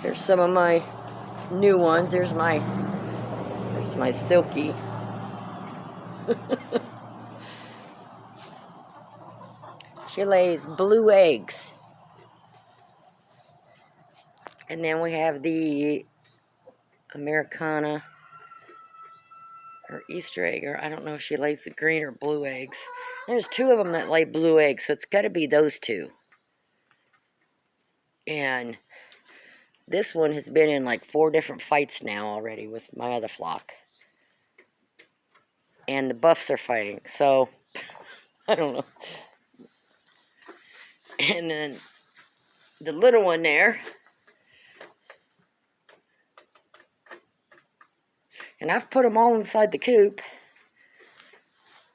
Here's some of my new ones. There's my Silky. She lays blue eggs. And then we have the Americana, or Easter egg, or I don't know if she lays the green or blue eggs. There's two of them that lay blue eggs, so it's got to be those two. And this one has been in like 4 different fights now already with my other flock. And the buffs are fighting, so I don't know. And then the little one there. And I've put them all inside the coop.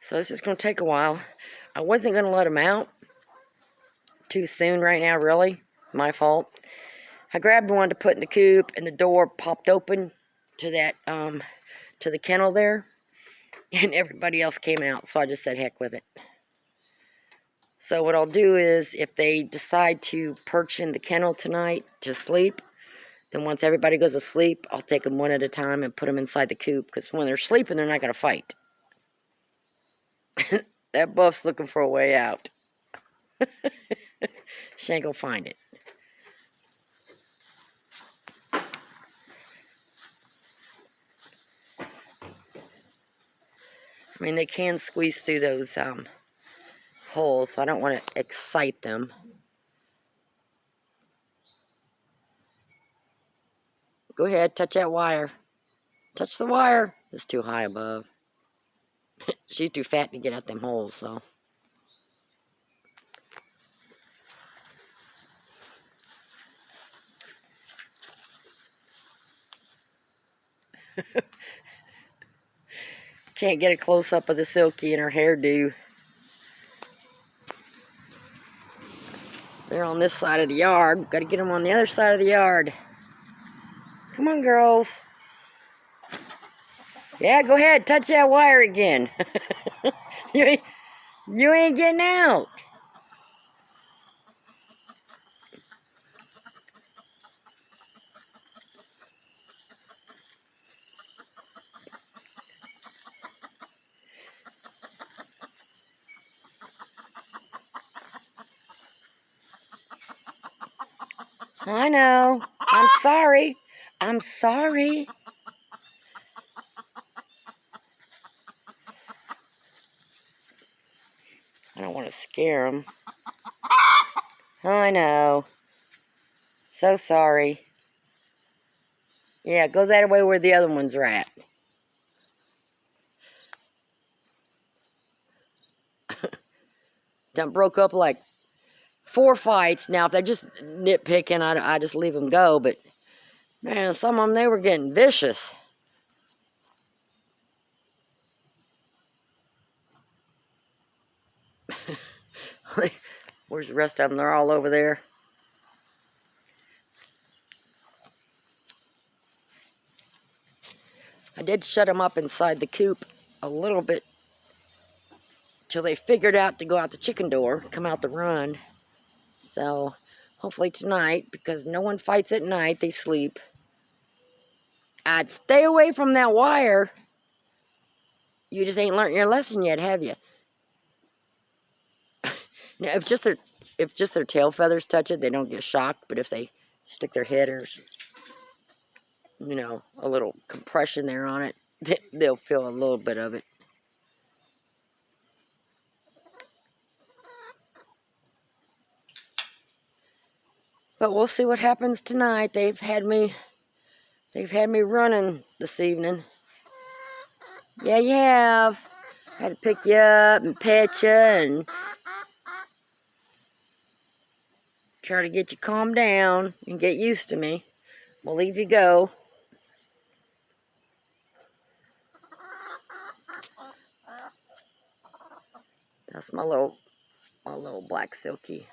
So this is going to take a while. I wasn't going to let them out too soon right now, really. My fault. I grabbed one to put in the coop, and the door popped open to that, to the kennel there. And everybody else came out, so I just said heck with it. So what I'll do is, if they decide to perch in the kennel tonight to sleep, then once everybody goes to sleep, I'll take them one at a time and put them inside the coop. Because when they're sleeping, they're not going to fight. That buff's looking for a way out. She ain't going to find it. I mean, they can squeeze through those holes, so I don't want to excite them. Go ahead, touch that wire. Touch the wire. It's too high above. She's too fat to get out them holes, so. Can't get a close-up of the Silky and her hairdo. They're on this side of the yard. Got to get them on the other side of the yard. Come on, girls. Yeah, go ahead. Touch that wire again. you ain't getting out. I know. I'm sorry. I'm sorry. I don't want to scare them. I know. So sorry. Yeah, go that way where the other ones are at. Done broke up like 4 fights. Now, if they're just nitpicking, I just leave them go. But, man, some of them, they were getting vicious. Where's the rest of them? They're all over there. I did shut them up inside the coop a little bit till they figured out to go out the chicken door, come out the run. So, hopefully tonight, because no one fights at night, they sleep. I'd stay away from that wire. You just ain't learned your lesson yet, have you? Now, if just their tail feathers touch it, they don't get shocked. But if they stick their head or, you know, a little compression there on it, they'll feel a little bit of it. But we'll see what happens tonight. They've had me running this evening. Yeah, you have. Had to pick you up and pet you and try to get you calmed down and get used to me. We'll leave you go. That's my little black Silky.